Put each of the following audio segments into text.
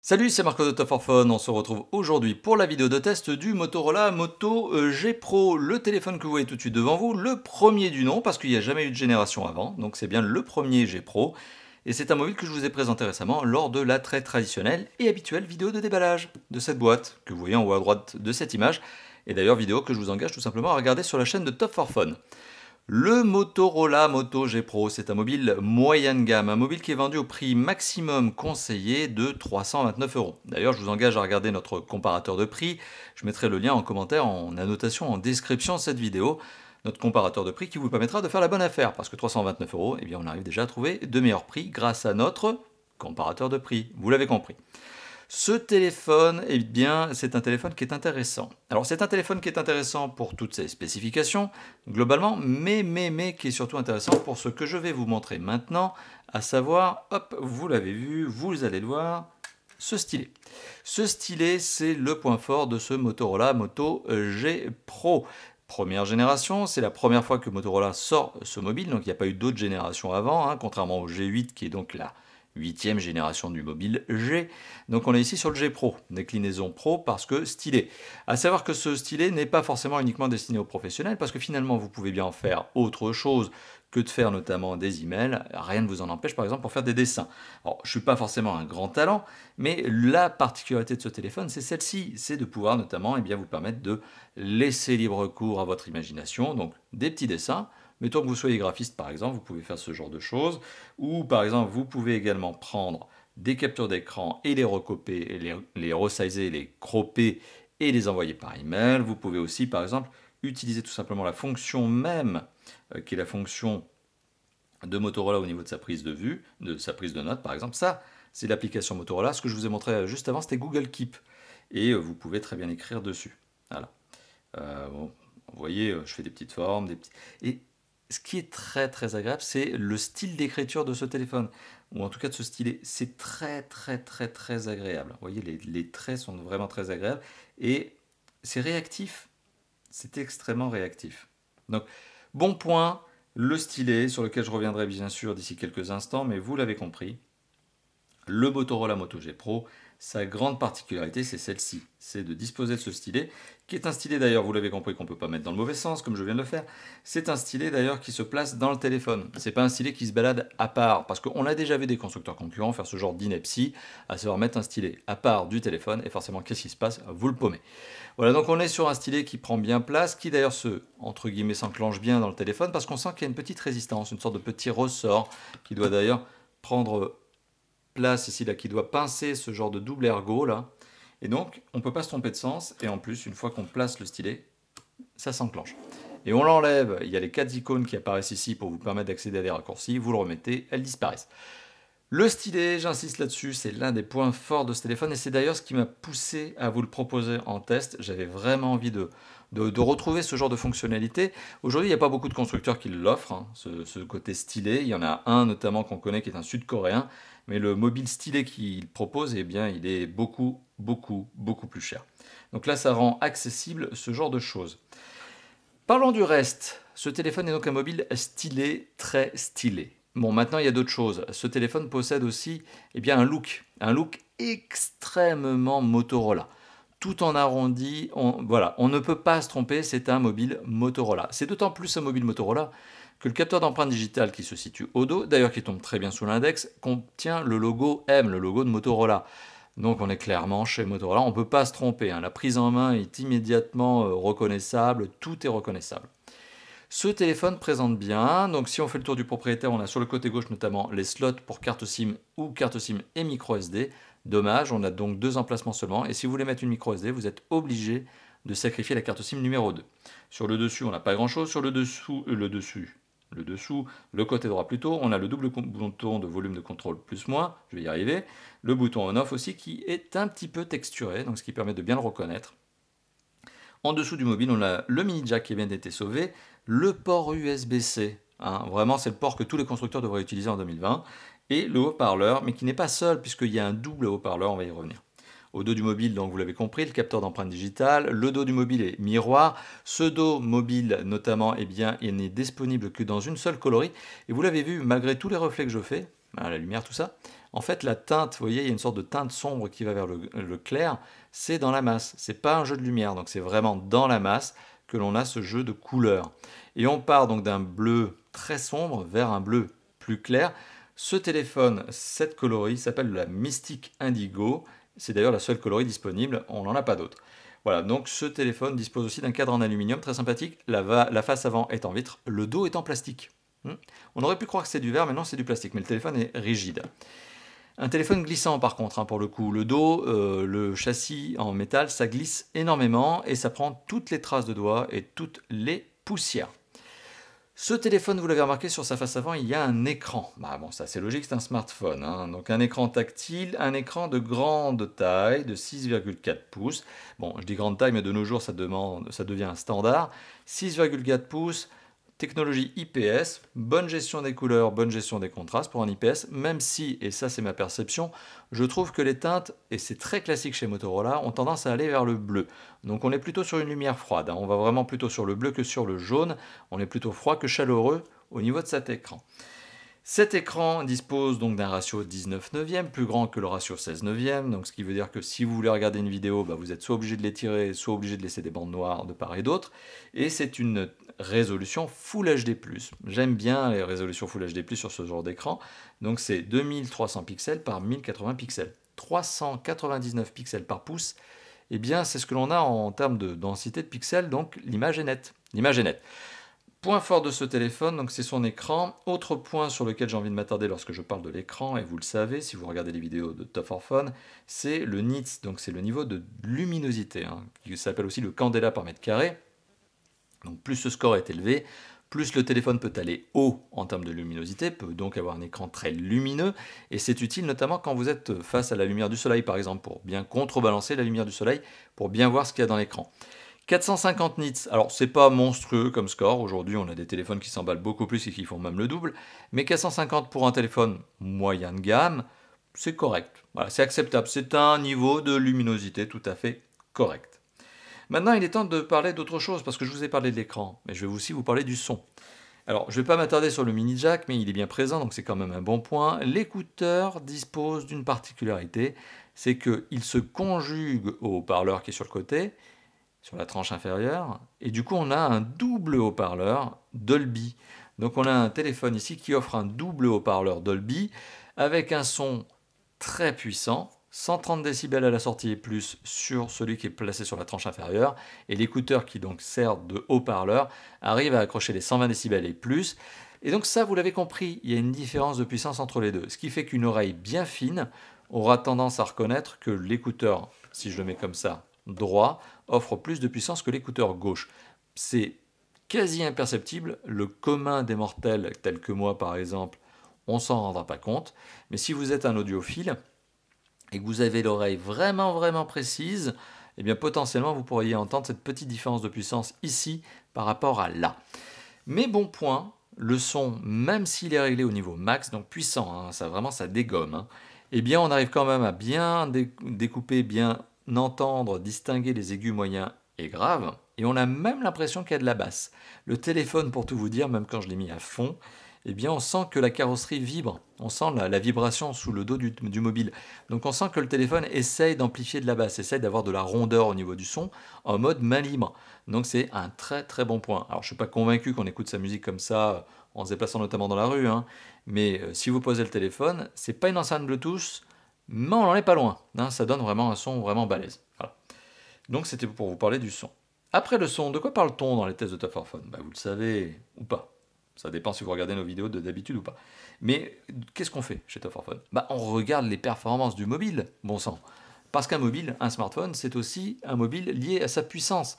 Salut, c'est Marco de Top for Phone. On se retrouve aujourd'hui pour la vidéo de test du Motorola Moto G Pro, le téléphone que vous voyez tout de suite devant vous, le premier du nom parce qu'il n'y a jamais eu de génération avant, donc c'est bien le premier G Pro. Et c'est un mobile que je vous ai présenté récemment lors de la très traditionnelle et habituelle vidéo de déballage de cette boîte que vous voyez en haut à droite de cette image. Et d'ailleurs vidéo que je vous engage tout simplement à regarder sur la chaîne de Top for Phone. Le Motorola Moto G Pro, c'est un mobile moyenne gamme, un mobile qui est vendu au prix maximum conseillé de 329 €. D'ailleurs, je vous engage à regarder notre comparateur de prix. Je mettrai le lien en commentaire, en annotation, en description de cette vidéo. Notre comparateur de prix qui vous permettra de faire la bonne affaire, parce que 329 €, eh bien, on arrive déjà à trouver de meilleurs prix grâce à notre comparateur de prix. Vous l'avez compris. Ce téléphone, eh bien, c'est un téléphone qui est intéressant. Alors, c'est un téléphone qui est intéressant pour toutes ses spécifications, globalement, mais qui est surtout intéressant pour ce que je vais vous montrer maintenant, à savoir, hop, vous l'avez vu, vous allez le voir, ce stylet. Ce stylet, c'est le point fort de ce Motorola Moto G Pro. Première génération, c'est la première fois que Motorola sort ce mobile, donc il n'y a pas eu d'autres générations avant, hein, contrairement au G8 qui est donc la 8e génération du mobile G. Donc on est ici sur le G Pro, déclinaison Pro parce que stylet. À savoir que ce stylet n'est pas forcément uniquement destiné aux professionnels parce que finalement vous pouvez bien en faire autre chose que de faire notamment des emails. Rien ne vous en empêche par exemple pour faire des dessins. Alors je ne suis pas forcément un grand talent, mais la particularité de ce téléphone c'est celle-ci, c'est de pouvoir notamment vous permettre de laisser libre cours à votre imagination, donc des petits dessins. Mettons que vous soyez graphiste par exemple, vous pouvez faire ce genre de choses. Ou par exemple, vous pouvez également prendre des captures d'écran et les recopier, les resizer, les cropper et les envoyer par email. Vous pouvez aussi par exemple utiliser tout simplement la fonction même, qui est la fonction de Motorola au niveau de sa prise de vue, de sa prise de notes par exemple. Ça, c'est l'application Motorola. Ce que je vous ai montré juste avant, c'était Google Keep. Et vous pouvez très bien écrire dessus. Voilà. Bon, vous voyez, je fais des petites formes, des petits... Et ce qui est très très agréable, c'est le style d'écriture de ce téléphone, ou en tout cas de ce stylet. C'est très très très très agréable. Vous voyez, les traits sont vraiment très agréables, et c'est réactif, c'est extrêmement réactif. Donc, bon point, le stylet, sur lequel je reviendrai bien sûr d'ici quelques instants, mais vous l'avez compris, le Motorola Moto G Pro, sa grande particularité, c'est celle-ci, c'est de disposer de ce stylet, qui est un stylet d'ailleurs, vous l'avez compris, qu'on ne peut pas mettre dans le mauvais sens, comme je viens de le faire. C'est un stylet d'ailleurs qui se place dans le téléphone. C'est pas un stylet qui se balade à part, parce qu'on a déjà vu des constructeurs concurrents faire ce genre d'ineptie, à savoir mettre un stylet à part du téléphone, et forcément, qu'est-ce qui se passe? Vous le paumez. Voilà, donc on est sur un stylet qui prend bien place, qui d'ailleurs entre guillemets, s'enclenche bien dans le téléphone, parce qu'on sent qu'il y a une petite résistance, une sorte de petit ressort, qui doit d'ailleurs prendre place ici là qui doit pincer ce genre de double ergot là, et donc on ne peut pas se tromper de sens, et en plus une fois qu'on place le stylet, ça s'enclenche. Et on l'enlève, il y a les 4 icônes qui apparaissent ici pour vous permettre d'accéder à des raccourcis, vous le remettez, elles disparaissent. Le stylet, j'insiste là-dessus, c'est l'un des points forts de ce téléphone, et c'est d'ailleurs ce qui m'a poussé à vous le proposer en test. J'avais vraiment envie de retrouver ce genre de fonctionnalité. Aujourd'hui, il n'y a pas beaucoup de constructeurs qui l'offrent, hein, ce côté stylet. Il y en a un notamment qu'on connaît qui est un sud-coréen, mais le mobile stylet qu'il propose, eh bien, il est beaucoup plus cher. Donc là, ça rend accessible ce genre de choses. Parlons du reste. Ce téléphone est donc un mobile stylé, très stylé. Bon, maintenant, il y a d'autres choses. Ce téléphone possède aussi un look extrêmement Motorola. Tout en arrondi, voilà, on ne peut pas se tromper, c'est un mobile Motorola. C'est d'autant plus un mobile Motorola que le capteur d'empreinte digitale qui se situe au dos, d'ailleurs qui tombe très bien sous l'index, contient le logo M, le logo de Motorola. Donc on est clairement chez Motorola, on ne peut pas se tromper, hein. La prise en main est immédiatement reconnaissable, tout est reconnaissable. Ce téléphone présente bien, donc si on fait le tour du propriétaire, on a sur le côté gauche notamment les slots pour carte SIM ou carte SIM et micro SD. Dommage, on a donc 2 emplacements seulement, et si vous voulez mettre une micro SD, vous êtes obligé de sacrifier la carte SIM numéro 2. Sur le dessus, on n'a pas grand chose, sur le dessous, le côté droit plutôt, on a le double bouton de volume de contrôle plus-moins, je vais y arriver, le bouton on-off aussi qui est un petit peu texturé, donc ce qui permet de bien le reconnaître. En dessous du mobile, on a le mini jack qui vient d'être sauvé, le port USB-C, hein, vraiment c'est le port que tous les constructeurs devraient utiliser en 2020, et le haut-parleur, mais qui n'est pas seul puisqu'il y a un double haut-parleur, on va y revenir. Au dos du mobile, donc vous l'avez compris, le capteur d'empreinte digitale, le dos du mobile est miroir, ce dos mobile notamment, il n'est disponible que dans une seule coloris, et vous l'avez vu, malgré tous les reflets que je fais, la lumière, tout ça, En fait, la teinte, vous voyez, il y a une sorte de teinte sombre qui va vers le clair, c'est dans la masse. C'est pas un jeu de lumière, donc c'est vraiment dans la masse que l'on a ce jeu de couleurs. Et on part donc d'un bleu très sombre vers un bleu plus clair. Ce téléphone, cette coloris s'appelle la Mystic Indigo. C'est d'ailleurs la seule coloris disponible, on n'en a pas d'autre. Voilà, donc ce téléphone dispose aussi d'un cadre en aluminium très sympathique. La face avant est en vitre, le dos est en plastique. On aurait pu croire que c'est du verre, mais non, c'est du plastique. Mais le téléphone est rigide. Un téléphone glissant par contre, pour le coup. Le dos, le châssis en métal, ça glisse énormément et ça prend toutes les traces de doigts et toutes les poussières. Ce téléphone, vous l'avez remarqué, sur sa face avant, il y a un écran. Bah bon, ça c'est logique, c'est un smartphone. Donc un écran tactile, un écran de grande taille, de 6,4 pouces. Bon, je dis grande taille, mais de nos jours, ça devient un standard. 6,4 pouces, technologie IPS, bonne gestion des couleurs, bonne gestion des contrastes pour un IPS, même si, et ça c'est ma perception, je trouve que les teintes, et c'est très classique chez Motorola, ont tendance à aller vers le bleu. Donc on est plutôt sur une lumière froide, on va vraiment plutôt sur le bleu que sur le jaune, on est plutôt froid que chaleureux au niveau de cet écran. Cet écran dispose donc d'un ratio 19 neuvième, plus grand que le ratio 16 neuvième, donc ce qui veut dire que si vous voulez regarder une vidéo, vous êtes soit obligé de l'étirer, soit obligé de laisser des bandes noires de part et d'autre, et c'est une résolution Full HD+. J'aime bien les résolutions Full HD+, sur ce genre d'écran, donc c'est 2300 pixels par 1080 pixels, 399 pixels par pouce, et bien c'est ce que l'on a en termes de densité de pixels, donc l'image est nette. L'image est nette. Point fort de ce téléphone, donc c'est son écran. Autre point sur lequel j'ai envie de m'attarder lorsque je parle de l'écran, et vous le savez si vous regardez les vidéos de Top 4 Phone, c'est le nits, donc c'est le niveau de luminosité, qui s'appelle aussi le candela par mètre carré. Donc plus ce score est élevé, plus le téléphone peut aller haut en termes de luminosité, peut donc avoir un écran très lumineux, et c'est utile notamment quand vous êtes face à la lumière du soleil par exemple, pour bien contrebalancer la lumière du soleil, pour bien voir ce qu'il y a dans l'écran. 450 nits, alors c'est pas monstrueux comme score, aujourd'hui on a des téléphones qui s'emballent beaucoup plus et qui font même le double, mais 450 pour un téléphone moyen de gamme, c'est correct, voilà, c'est acceptable, c'est un niveau de luminosité tout à fait correct. Maintenant il est temps de parler d'autre chose, parce que je vous ai parlé de l'écran, mais je vais aussi vous parler du son. Alors je ne vais pas m'attarder sur le mini jack, mais il est bien présent, donc c'est quand même un bon point. L'écouteur dispose d'une particularité, c'est qu'il se conjugue au haut-parleur qui est sur le côté, sur la tranche inférieure, et du coup on a un double haut-parleur Dolby. Donc on a un téléphone ici qui offre un double haut-parleur Dolby avec un son très puissant, 130 décibels à la sortie et plus sur celui qui est placé sur la tranche inférieure, et l'écouteur qui donc sert de haut-parleur arrive à accrocher les 120 décibels et plus. Et donc ça, vous l'avez compris, il y a une différence de puissance entre les deux, ce qui fait qu'une oreille bien fine aura tendance à reconnaître que l'écouteur, si je le mets comme ça, droit, offre plus de puissance que l'écouteur gauche. C'est quasi imperceptible, le commun des mortels, tel que moi par exemple, on s'en rendra pas compte, mais si vous êtes un audiophile et que vous avez l'oreille vraiment précise, eh bien potentiellement vous pourriez entendre cette petite différence de puissance ici par rapport à là. Mais bon point, le son, même s'il est réglé au niveau max, donc puissant, ça vraiment ça dégomme, eh bien on arrive quand même à bien découper, bien entendre, distinguer les aigus moyens et graves, et on a même l'impression qu'il y a de la basse. Le téléphone, pour tout vous dire, même quand je l'ai mis à fond, eh bien on sent que la carrosserie vibre, on sent la vibration sous le dos du mobile. Donc on sent que le téléphone essaye d'amplifier de la basse, essaye d'avoir de la rondeur au niveau du son, en mode main libre. Donc c'est un très bon point. Alors je ne suis pas convaincu qu'on écoute sa musique comme ça, en se déplaçant notamment dans la rue, mais si vous posez le téléphone, c'est pas une enceinte Bluetooth, mais on n'en est pas loin, ça donne vraiment un son vraiment balèze. Voilà. Donc c'était pour vous parler du son. Après le son, de quoi parle-t-on dans les tests de Top 4 Phone ? Vous le savez ou pas. Ça dépend si vous regardez nos vidéos d'habitude ou pas. Mais qu'est-ce qu'on fait chez Top 4 Phone ? On regarde les performances du mobile, bon sang. Parce qu'un mobile, un smartphone, c'est aussi un mobile lié à sa puissance.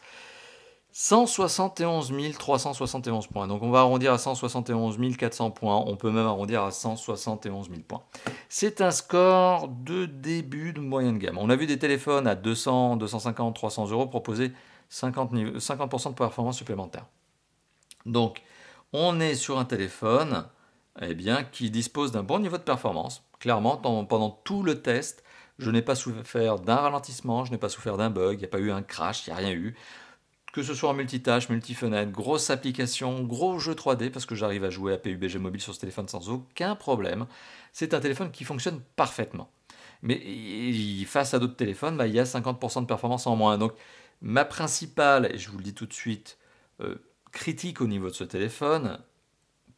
171 371 points. Donc on va arrondir à 171 400 points. On peut même arrondir à 171 000 points. C'est un score de début de moyenne gamme. On a vu des téléphones à 200, 250, 300 euros proposer 50% de performance supplémentaire. Donc on est sur un téléphone qui dispose d'un bon niveau de performance. Clairement, pendant tout le test, je n'ai pas souffert d'un ralentissement, je n'ai pas souffert d'un bug, il n'y a pas eu un crash, il n'y a rien eu. que ce soit en multitâche, multifenêtre, grosse application, gros jeu 3D, parce que j'arrive à jouer à PUBG Mobile sur ce téléphone sans aucun problème. C'est un téléphone qui fonctionne parfaitement. Mais face à d'autres téléphones, il y a 50% de performance en moins. Donc ma principale, et je vous le dis tout de suite, critique au niveau de ce téléphone,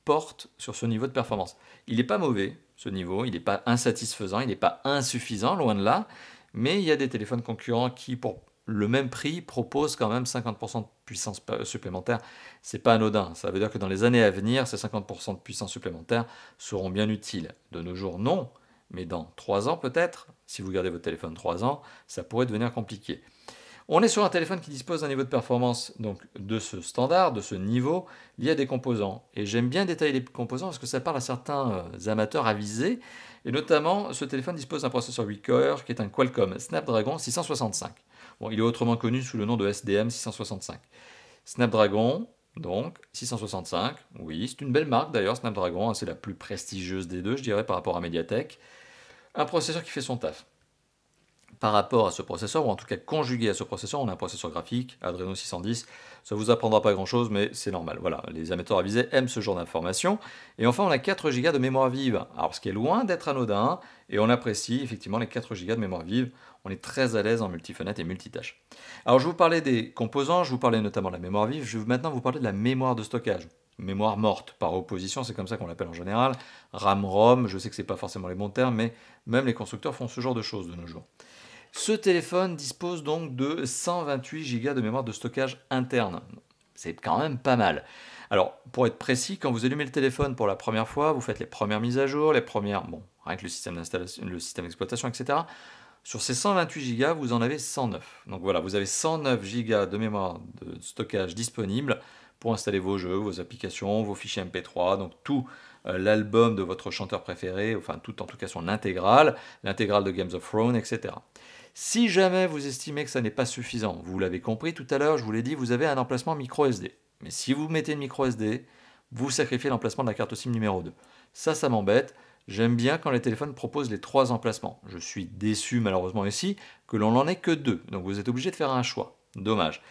porte sur ce niveau de performance. Il n'est pas mauvais, ce niveau, il n'est pas insatisfaisant, il n'est pas insuffisant, loin de là, mais il y a des téléphones concurrents qui, pour le même prix, proposent quand même 50% de puissance supplémentaire. C'est pas anodin, ça veut dire que dans les années à venir, ces 50% de puissance supplémentaire seront bien utiles. De nos jours, non, mais dans 3 ans peut-être, si vous gardez votre téléphone 3 ans, ça pourrait devenir compliqué. On est sur un téléphone qui dispose d'un niveau de performance donc de ce standard, de ce niveau, lié à des composants. Et j'aime bien détailler les composants parce que ça parle à certains amateurs avisés. Et notamment, ce téléphone dispose d'un processeur 8 cores qui est un Qualcomm Snapdragon 665. Bon, il est autrement connu sous le nom de SDM 665. Snapdragon, donc 665, oui, c'est une belle marque d'ailleurs, Snapdragon, hein, c'est la plus prestigieuse des deux, je dirais, par rapport à Mediatek. Un processeur qui fait son taf. Par rapport à ce processeur, ou en tout cas conjugué à ce processeur, on a un processeur graphique, Adreno 610, ça ne vous apprendra pas grand chose, mais c'est normal. Voilà, les amateurs avisés aiment ce genre d'informations. Et enfin, on a 4 Go de mémoire vive, alors ce qui est loin d'être anodin, et on apprécie effectivement les 4 Go de mémoire vive. On est très à l'aise en multifenêtre et multitâche. Alors je vous parlais des composants, je vous parlais notamment de la mémoire vive, je vais maintenant vous parler de la mémoire de stockage. Mémoire morte, par opposition, c'est comme ça qu'on l'appelle en général. RAM-ROM, je sais que ce n'est pas forcément les bons termes, mais même les constructeurs font ce genre de choses de nos jours. Ce téléphone dispose donc de 128 Go de mémoire de stockage interne. C'est quand même pas mal. Alors, pour être précis, quand vous allumez le téléphone pour la première fois, vous faites les premières mises à jour, rien que le système d'installation, le système d'exploitation, etc. Sur ces 128 Go, vous en avez 109. Donc voilà, vous avez 109 Go de mémoire de stockage disponible pour installer vos jeux, vos applications, vos fichiers MP3, donc tout l'album de votre chanteur préféré, enfin tout en tout cas son intégrale, l'intégrale de Games of Thrones, etc. Si jamais vous estimez que ça n'est pas suffisant, vous l'avez compris tout à l'heure, je vous l'ai dit, vous avez un emplacement micro SD. Mais si vous mettez une micro SD, vous sacrifiez l'emplacement de la carte SIM numéro 2. Ça m'embête. J'aime bien quand les téléphones proposent les 3 emplacements. Je suis déçu malheureusement ici que l'on n'en ait que 2. Donc vous êtes obligé de faire un choix. Dommage.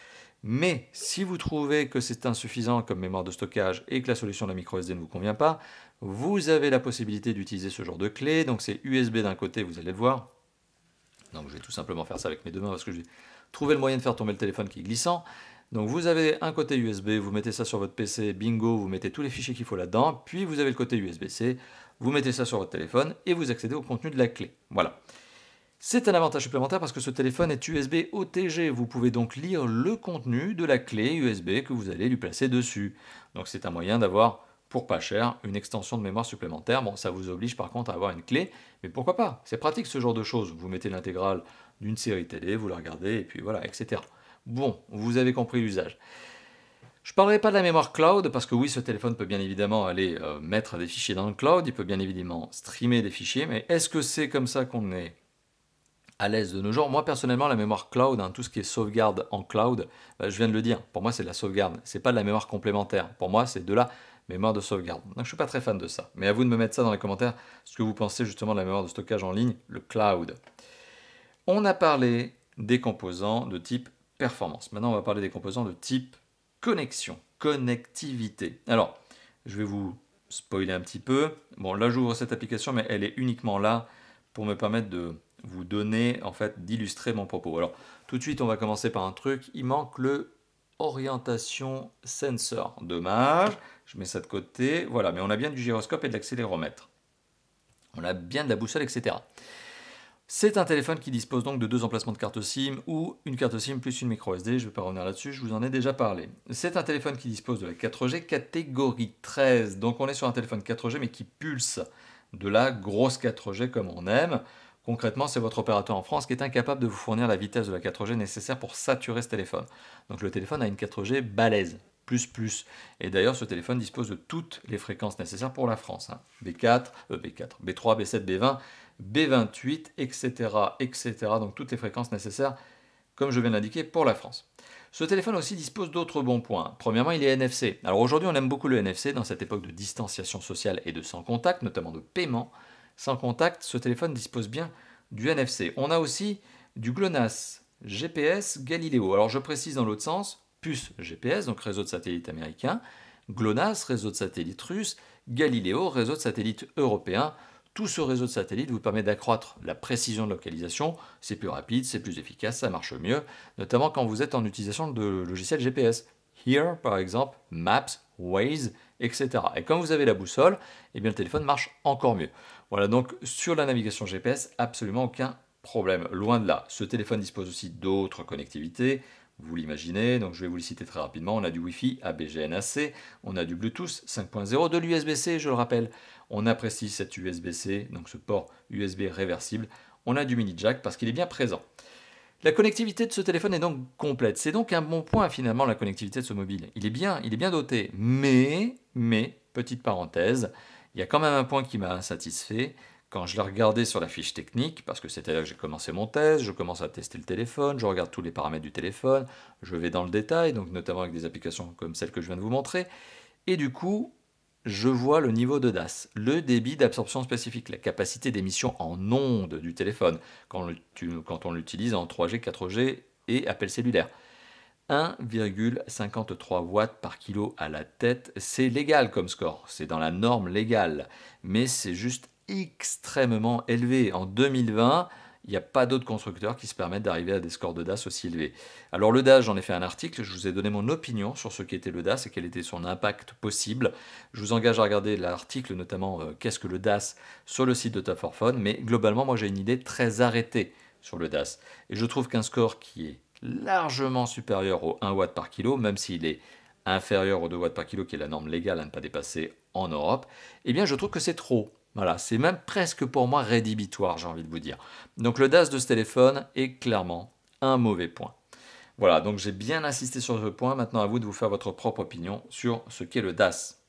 Mais si vous trouvez que c'est insuffisant comme mémoire de stockage et que la solution de la micro SD ne vous convient pas, vous avez la possibilité d'utiliser ce genre de clé. Donc c'est USB d'un côté, vous allez le voir. Donc je vais tout simplement faire ça avec mes deux mains parce que j'ai trouvé le moyen de faire tomber le téléphone qui est glissant. Donc vous avez un côté USB, vous mettez ça sur votre PC, bingo, vous mettez tous les fichiers qu'il faut là-dedans. Puis vous avez le côté USB-C, vous mettez ça sur votre téléphone et vous accédez au contenu de la clé. Voilà. C'est un avantage supplémentaire parce que ce téléphone est USB OTG. Vous pouvez donc lire le contenu de la clé USB que vous allez lui placer dessus. Donc c'est un moyen d'avoir, pour pas cher, une extension de mémoire supplémentaire. Bon, ça vous oblige par contre à avoir une clé, mais pourquoi pas? C'est pratique ce genre de choses. Vous mettez l'intégrale d'une série télé, vous la regardez, et puis voilà, etc. Bon, vous avez compris l'usage. Je ne parlerai pas de la mémoire cloud, parce que oui, ce téléphone peut bien évidemment aller mettre des fichiers dans le cloud, il peut bien évidemment streamer des fichiers, mais est-ce que c'est comme ça qu'on est à l'aise de nos jours? Moi personnellement, la mémoire cloud, tout ce qui est sauvegarde en cloud, je viens de le dire, pour moi c'est de la sauvegarde, c'est pas de la mémoire complémentaire, pour moi c'est de la mémoire de sauvegarde. Donc je ne suis pas très fan de ça, mais à vous de me mettre ça dans les commentaires, ce que vous pensez justement de la mémoire de stockage en ligne, le cloud. On a parlé des composants de type performance, maintenant on va parler des composants de type connexion, connectivité. Alors, je vais vous spoiler un petit peu. Bon, là j'ouvre cette application, mais elle est uniquement là pour me permettre de vous donner, en fait, d'illustrer mon propos. Alors, tout de suite, on va commencer par un truc. Il manque le orientation sensor. Dommage, je mets ça de côté. Voilà, mais on a bien du gyroscope et de l'accéléromètre. On a bien de la boussole, etc. C'est un téléphone qui dispose donc de 2 emplacements de carte SIM ou une carte SIM plus une micro SD. Je ne vais pas revenir là-dessus, je vous en ai déjà parlé. C'est un téléphone qui dispose de la 4G catégorie 13. Donc on est sur un téléphone 4G mais qui pulse de la grosse 4G comme on aime. Concrètement, c'est votre opérateur en France qui est incapable de vous fournir la vitesse de la 4G nécessaire pour saturer ce téléphone. Donc le téléphone a une 4G balèze, plus. Et d'ailleurs, ce téléphone dispose de toutes les fréquences nécessaires pour la France. B4, B3, B7, B20, B28, etc. Donc toutes les fréquences nécessaires, comme je viens de l'indiquer, pour la France. Ce téléphone aussi dispose d'autres bons points. Premièrement, il est NFC. Alors aujourd'hui, on aime beaucoup le NFC dans cette époque de distanciation sociale et de sans contact, notamment de paiement. Sans contact, ce téléphone dispose bien du NFC. On a aussi du GLONASS, GPS, Galileo. Alors je précise dans l'autre sens, puce GPS, donc réseau de satellite américain, GLONASS, réseau de satellite russe, Galileo, réseau de satellite européen. Tout ce réseau de satellites vous permet d'accroître la précision de localisation, c'est plus rapide, c'est plus efficace, ça marche mieux, notamment quand vous êtes en utilisation de logiciels GPS. Here, par exemple, Maps, Waze, etc. Et quand vous avez la boussole, eh bien, le téléphone marche encore mieux. Voilà, donc sur la navigation GPS, absolument aucun problème, loin de là. Ce téléphone dispose aussi d'autres connectivités, vous l'imaginez, donc je vais vous les citer très rapidement. On a du Wi-Fi ABGNAC, on a du Bluetooth 5.0, de l'USB-C, je le rappelle. On apprécie cet USB-C, donc ce port USB réversible. On a du mini jack parce qu'il est bien présent. La connectivité de ce téléphone est donc complète. C'est donc un bon point finalement la connectivité de ce mobile. Il est bien doté. Mais, petite parenthèse, il y a quand même un point qui m'a insatisfait. Quand je l'ai regardé sur la fiche technique, parce que c'est à là que j'ai commencé mon test, je commence à tester le téléphone, je regarde tous les paramètres du téléphone, je vais dans le détail, donc notamment avec des applications comme celle que je viens de vous montrer, et du coup, je vois le niveau de DAS, le débit d'absorption spécifique, la capacité d'émission en ondes du téléphone, quand on l'utilise en 3G, 4G et appel cellulaire. 1,53 watts par kilo à la tête, c'est légal comme score, c'est dans la norme légale, mais c'est juste extrêmement élevé. En 2020, il n'y a pas d'autres constructeurs qui se permettent d'arriver à des scores de DAS aussi élevés. Alors le DAS, j'en ai fait un article, je vous ai donné mon opinion sur ce qu'était le DAS et quel était son impact possible. Je vous engage à regarder l'article, notamment qu'est-ce que le DAS, sur le site de Top 4 Phone, mais globalement, moi j'ai une idée très arrêtée sur le DAS. Et je trouve qu'un score qui est largement supérieur au 1 watt par kilo, même s'il est inférieur aux 2 watts par kilo, qui est la norme légale à ne pas dépasser en Europe, eh bien je trouve que c'est trop. Voilà, c'est même presque pour moi rédhibitoire, j'ai envie de vous dire. Donc le DAS de ce téléphone est clairement un mauvais point. Voilà, donc j'ai bien insisté sur ce point, maintenant à vous de vous faire votre propre opinion sur ce qu'est le DAS.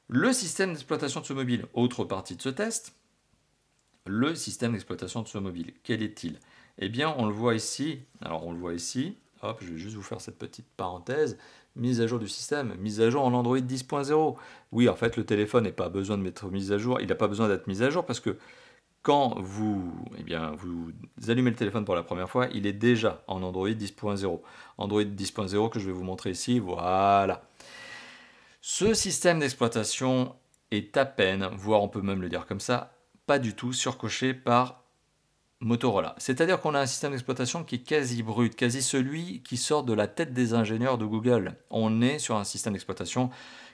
Le système d'exploitation de ce mobile, autre partie de ce test, le système d'exploitation de ce mobile, quel est-il? Eh bien, on le voit ici, hop, je vais juste vous faire cette petite parenthèse, mise à jour du système, mise à jour en Android 10.0. Oui, en fait, le téléphone n'a pas besoin de mettre mise à jour, il n'a pas besoin d'être mis à jour parce que quand vous allumez le téléphone pour la première fois, il est déjà en Android 10.0. Android 10.0 que je vais vous montrer ici, voilà. Ce système d'exploitation est à peine, voire on peut même le dire comme ça, pas du tout surcoché par Motorola. C'est-à-dire qu'on a un système d'exploitation qui est quasi brut, quasi celui qui sort de la tête des ingénieurs de Google. On est sur un système d'exploitation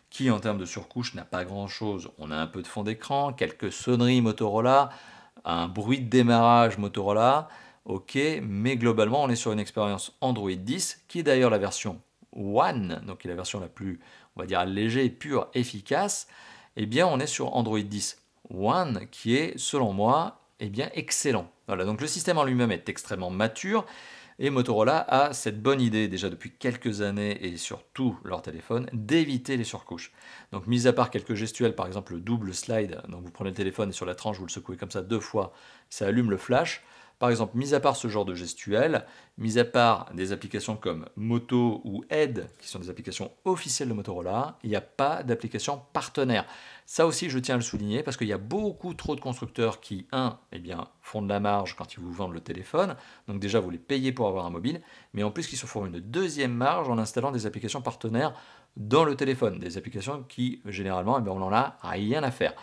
qui, en termes de surcouche, n'a pas grand-chose. On a un peu de fond d'écran, quelques sonneries Motorola, un bruit de démarrage Motorola, ok, mais globalement, on est sur une expérience Android 10, qui est d'ailleurs la version One, donc qui est la version la plus, on va dire, allégée, pure, efficace. Eh bien, on est sur Android 10 One, qui est, selon moi, eh bien, excellent. Voilà, donc le système en lui-même est extrêmement mature et Motorola a cette bonne idée déjà depuis quelques années et sur tous leurs téléphones d'éviter les surcouches. Donc mis à part quelques gestuels, par exemple le double slide, donc vous prenez le téléphone et sur la tranche vous le secouez comme ça 2 fois, ça allume le flash. Par exemple, mis à part ce genre de gestuel, mis à part des applications comme Moto ou Aide, qui sont des applications officielles de Motorola, il n'y a pas d'application partenaire. Ça aussi, je tiens à le souligner, parce qu'il y a beaucoup trop de constructeurs qui, eh bien, font de la marge quand ils vous vendent le téléphone, donc déjà vous les payez pour avoir un mobile, mais en plus ils se font une deuxième marge en installant des applications partenaires dans le téléphone, des applications qui, généralement, eh bien, on n'en a rien à faire.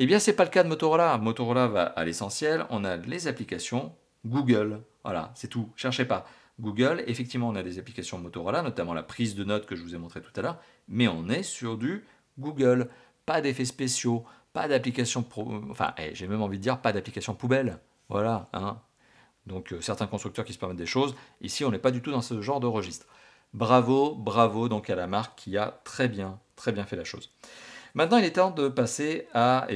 Eh bien, ce n'est pas le cas de Motorola. Motorola va à l'essentiel. On a les applications Google. Voilà, c'est tout. Cherchez pas. Google, effectivement, on a des applications Motorola, notamment la prise de notes que je vous ai montré tout à l'heure, mais on est sur du Google. Pas d'effets spéciaux, pas d'application enfin, j'ai même envie de dire pas d'application poubelle. Voilà, hein. Donc, certains constructeurs qui se permettent des choses. Ici, on n'est pas du tout dans ce genre de registre. Bravo, bravo donc à la marque qui a très bien fait la chose. Maintenant, il est temps de passer à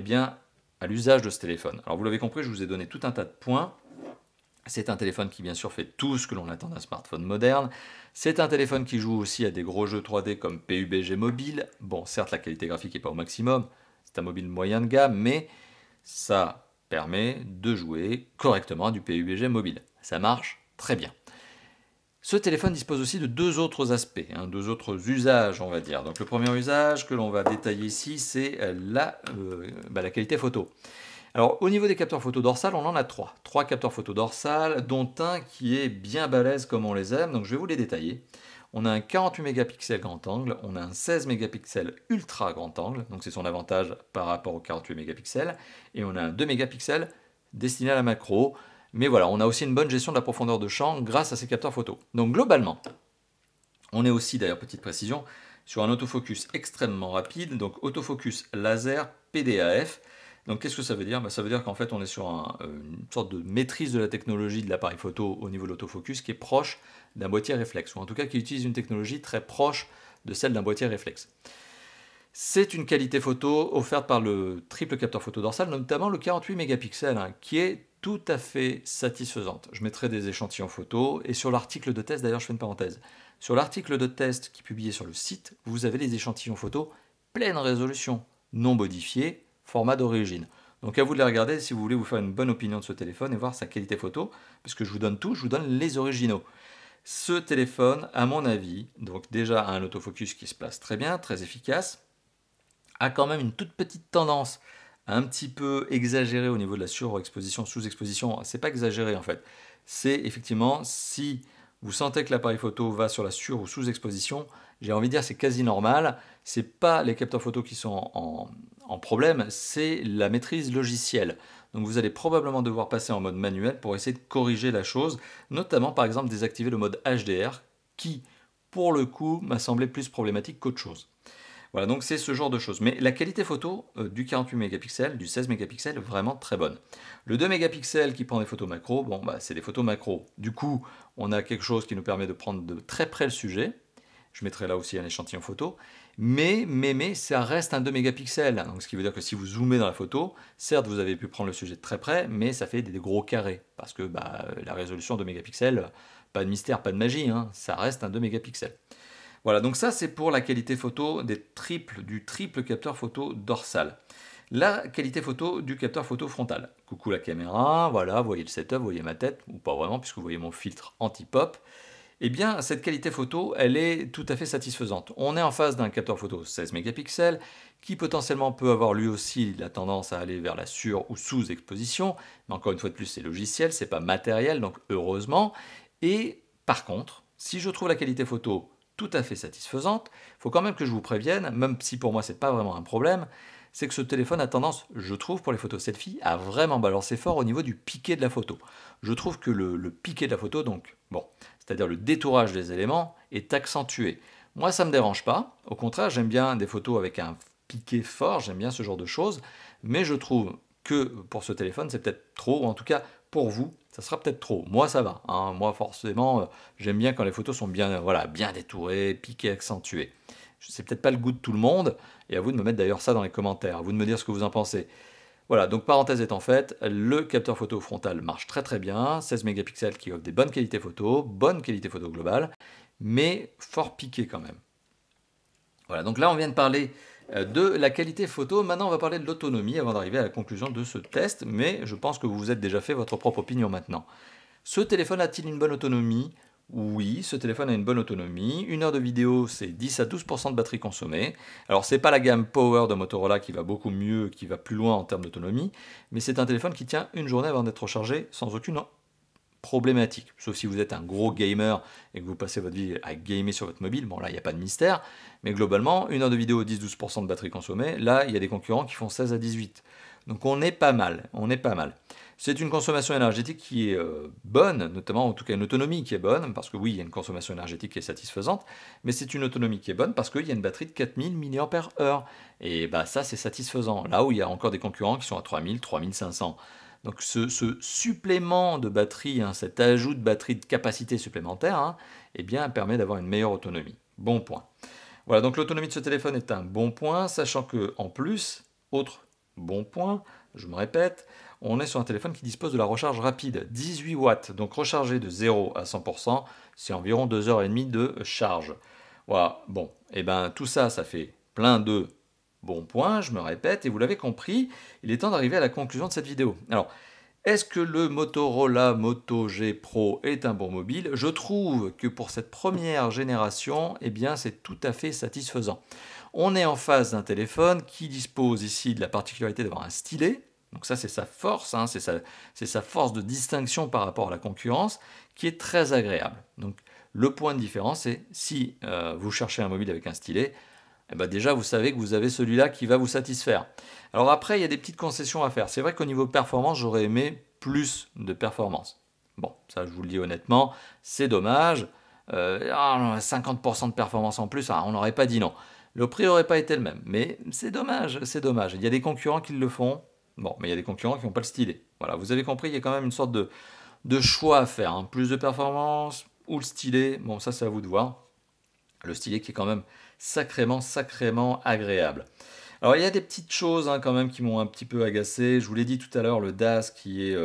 l'usage de ce téléphone. Alors, vous l'avez compris, je vous ai donné tout un tas de points. C'est un téléphone qui, bien sûr, fait tout ce que l'on attend d'un smartphone moderne. C'est un téléphone qui joue aussi à des gros jeux 3D comme PUBG Mobile. Bon, certes, la qualité graphique n'est pas au maximum. C'est un mobile moyen de gamme, mais ça permet de jouer correctement à du PUBG Mobile. Ça marche très bien. Ce téléphone dispose aussi de deux autres aspects, deux autres usages, on va dire. Donc le premier usage que l'on va détailler ici, c'est la qualité photo. Alors au niveau des capteurs photo dorsales, on en a trois. Trois capteurs photo dorsales, dont un qui est bien balèze comme on les aime, donc je vais vous les détailler. On a un 48 mégapixels grand angle, on a un 16 mégapixels ultra grand angle, donc c'est son avantage par rapport au 48 mégapixels, et on a un 2 mégapixels destiné à la macro. Mais voilà, on a aussi une bonne gestion de la profondeur de champ grâce à ces capteurs photo. Donc globalement, on est aussi, d'ailleurs, petite précision, sur un autofocus extrêmement rapide, donc autofocus laser PDAF. Donc qu'est-ce que ça veut dire? Ça veut dire qu'en fait on est sur une sorte de maîtrise de la technologie de l'appareil photo au niveau de l'autofocus qui est proche d'un boîtier réflexe, ou en tout cas qui utilise une technologie très proche de celle d'un boîtier réflexe. C'est une qualité photo offerte par le triple capteur photo dorsal, notamment le 48 mégapixels, qui est tout à fait satisfaisante. Je mettrai des échantillons photos, et sur l'article de test, d'ailleurs je fais une parenthèse, sur l'article de test qui est publié sur le site, vous avez les échantillons photos pleine résolution, non modifiés, format d'origine. Donc à vous de les regarder si vous voulez vous faire une bonne opinion de ce téléphone et voir sa qualité photo, parce que je vous donne tout, je vous donne les originaux. Ce téléphone, à mon avis, donc déjà a un autofocus qui se place très bien, très efficace, a quand même une toute petite tendance à un petit peu exagérer au niveau de la surexposition, sous-exposition. C'est pas exagéré en fait. C'est effectivement si vous sentez que l'appareil photo va sur la sur- ou sous-exposition, j'ai envie de dire c'est quasi normal. C'est pas les capteurs photo qui sont en problème, c'est la maîtrise logicielle. Donc vous allez probablement devoir passer en mode manuel pour essayer de corriger la chose, notamment par exemple désactiver le mode HDR qui, pour le coup, m'a semblé plus problématique qu'autre chose. Voilà, donc c'est ce genre de choses. Mais la qualité photo du 48 mégapixels, du 16 mégapixels, vraiment très bonne. Le 2 mégapixels qui prend des photos macro, bon, bah, c'est des photos macro. Du coup, on a quelque chose qui nous permet de prendre de très près le sujet. Je mettrai là aussi un échantillon photo. Mais ça reste un 2 mégapixels. Donc, ce qui veut dire que si vous zoomez dans la photo, certes, vous avez pu prendre le sujet de très près, mais ça fait des gros carrés. Parce que bah, la résolution 2 mégapixels, pas de mystère, pas de magie, ça reste un 2 mégapixels. Voilà, donc ça c'est pour la qualité photo du triple capteur photo dorsal. La qualité photo du capteur photo frontal. Coucou la caméra, voilà, vous voyez le setup, vous voyez ma tête, ou pas vraiment puisque vous voyez mon filtre anti-pop. Eh bien, cette qualité photo, elle est tout à fait satisfaisante. On est en face d'un capteur photo 16 mégapixels qui potentiellement peut avoir lui aussi la tendance à aller vers la sur- ou sous-exposition. Mais encore une fois de plus, c'est logiciel, c'est pas matériel, donc heureusement. Et par contre, si je trouve la qualité photo tout à fait satisfaisante, il faut quand même que je vous prévienne, même si pour moi c'est pas vraiment un problème, c'est que ce téléphone a tendance, je trouve, pour les photos selfie, à vraiment balancer fort au niveau du piqué de la photo. Je trouve que le piqué de la photo, donc, bon, c'est-à-dire le détourage des éléments, est accentué. Moi, ça ne me dérange pas. Au contraire, j'aime bien des photos avec un piqué fort, j'aime bien ce genre de choses. Mais je trouve que pour ce téléphone, c'est peut-être trop, ou en tout cas, pour vous, ça sera peut-être trop. Moi, ça va. Moi, forcément, j'aime bien quand les photos sont bien, voilà, bien détourées, piquées, accentuées. C'est peut-être pas le goût de tout le monde, et à vous de me mettre d'ailleurs ça dans les commentaires, à vous de me dire ce que vous en pensez. Voilà, donc parenthèse étant faite, le capteur photo frontal marche très très bien, 16 mégapixels qui offre des bonne qualité photo globale, mais fort piqué quand même. Voilà, donc là on vient de parler de la qualité photo, maintenant on va parler de l'autonomie avant d'arriver à la conclusion de ce test, mais je pense que vous vous êtes déjà fait votre propre opinion maintenant. Ce téléphone a-t-il une bonne autonomie? Oui, ce téléphone a une bonne autonomie. Une heure de vidéo, c'est 10 à 12% de batterie consommée. Alors, c'est pas la gamme Power de Motorola qui va beaucoup mieux, qui va plus loin en termes d'autonomie, mais c'est un téléphone qui tient une journée avant d'être rechargé sans aucune problématique. Sauf si vous êtes un gros gamer et que vous passez votre vie à gamer sur votre mobile, bon là, il n'y a pas de mystère. Mais globalement, une heure de vidéo, 10-12% de batterie consommée. Là, il y a des concurrents qui font 16 à 18. Donc on est pas mal, on est pas mal. C'est une consommation énergétique qui est bonne, notamment en tout cas une autonomie qui est bonne, parce que oui, il y a une consommation énergétique qui est satisfaisante, mais c'est une autonomie qui est bonne parce qu'il y a une batterie de 4000 mAh. Et bah ça, c'est satisfaisant. Là où il y a encore des concurrents qui sont à 3000, 3500. Donc ce supplément de batterie, cet ajout de batterie de capacité supplémentaire, eh bien, permet d'avoir une meilleure autonomie. Bon point. Voilà, donc l'autonomie de ce téléphone est un bon point, sachant que en plus, autre bon point, je me répète, on est sur un téléphone qui dispose de la recharge rapide, 18 watts, donc recharger de 0 à 100%, c'est environ 2h30 de charge. Voilà, bon, et ben tout ça, ça fait plein de bons points, je me répète, et vous l'avez compris, il est temps d'arriver à la conclusion de cette vidéo. Alors, est-ce que le Motorola Moto G Pro est un bon mobile? Je trouve que pour cette première génération, eh bien, c'est tout à fait satisfaisant. On est en face d'un téléphone qui dispose ici de la particularité d'avoir un stylet, Donc ça, c'est sa force, hein, c'est sa force de distinction par rapport à la concurrence qui est très agréable. Donc le point de différence, c'est si vous cherchez un mobile avec un stylet, eh ben déjà vous savez que vous avez celui-là qui va vous satisfaire. Alors après, il y a des petites concessions à faire. C'est vrai qu'au niveau performance, j'aurais aimé plus de performance. Bon, ça je vous le dis honnêtement, c'est dommage. 50% de performance en plus, on n'aurait pas dit non. Le prix n'aurait pas été le même, mais c'est dommage, c'est dommage. Il y a des concurrents qui le font, bon, mais il y a des concurrents qui n'ont pas le stylet. Voilà, vous avez compris, il y a quand même une sorte de choix à faire, hein. Plus de performance ou le stylet, bon ça c'est à vous de voir. Le stylet qui est quand même sacrément agréable. Alors il y a des petites choses hein, quand même qui m'ont un petit peu agacé. Je vous l'ai dit tout à l'heure, le DAS qui est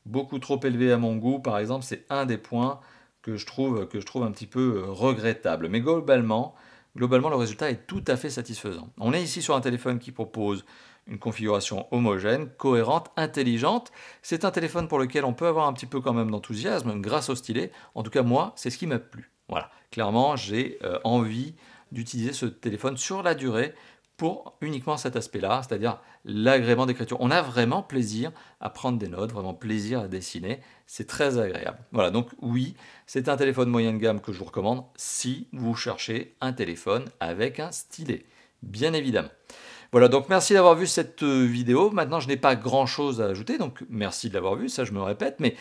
beaucoup trop élevé à mon goût, par exemple, c'est un des points que je trouve un petit peu regrettable. Mais globalement, le résultat est tout à fait satisfaisant. On est ici sur un téléphone qui propose une configuration homogène, cohérente, intelligente. C'est un téléphone pour lequel on peut avoir un petit peu quand même d'enthousiasme grâce au stylet. En tout cas, moi, c'est ce qui m'a plu. Voilà, clairement, j'ai envie d'utiliser ce téléphone sur la durée pour uniquement cet aspect-là, c'est-à-dire l'agrément d'écriture. On a vraiment plaisir à prendre des notes, vraiment plaisir à dessiner, c'est très agréable. Voilà, donc oui, c'est un téléphone moyen de gamme que je vous recommande si vous cherchez un téléphone avec un stylet, bien évidemment. Voilà, donc merci d'avoir vu cette vidéo. Maintenant, je n'ai pas grand-chose à ajouter, donc merci de l'avoir vu, ça je me répète, mais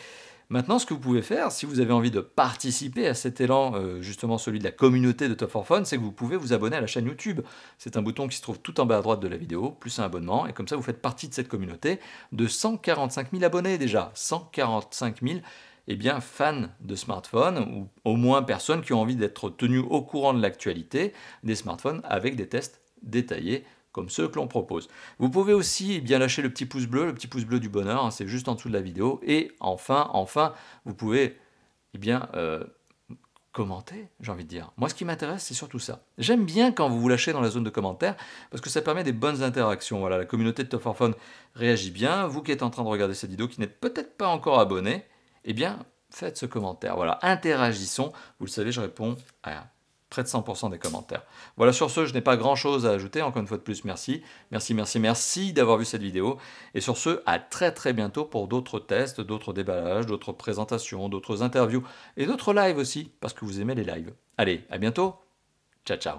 maintenant, ce que vous pouvez faire, si vous avez envie de participer à cet élan, justement celui de la communauté de Top 4 Phone, c'est que vous pouvez vous abonner à la chaîne YouTube. C'est un bouton qui se trouve tout en bas à droite de la vidéo, plus un abonnement, et comme ça vous faites partie de cette communauté de 145 000 abonnés déjà. 145 000 eh bien, fans de smartphones, ou au moins personnes qui ont envie d'être tenues au courant de l'actualité des smartphones avec des tests détaillés comme ceux que l'on propose. Vous pouvez aussi eh bien lâcher le petit pouce bleu du bonheur, hein, c'est juste en dessous de la vidéo. Et enfin, vous pouvez eh bien, commenter, j'ai envie de dire. Moi, ce qui m'intéresse, c'est surtout ça. J'aime bien quand vous vous lâchez dans la zone de commentaires, parce que ça permet des bonnes interactions. Voilà, la communauté de Top 4 Phone réagit bien. Vous qui êtes en train de regarder cette vidéo, qui n'êtes peut-être pas encore abonné, eh bien, faites ce commentaire. Voilà, interagissons. Vous le savez, je réponds à près de 100% des commentaires. Voilà, sur ce, je n'ai pas grand-chose à ajouter. Encore une fois de plus, merci. Merci d'avoir vu cette vidéo. Et sur ce, à très bientôt pour d'autres tests, d'autres déballages, d'autres présentations, d'autres interviews et d'autres lives aussi, parce que vous aimez les lives. Allez, à bientôt. Ciao.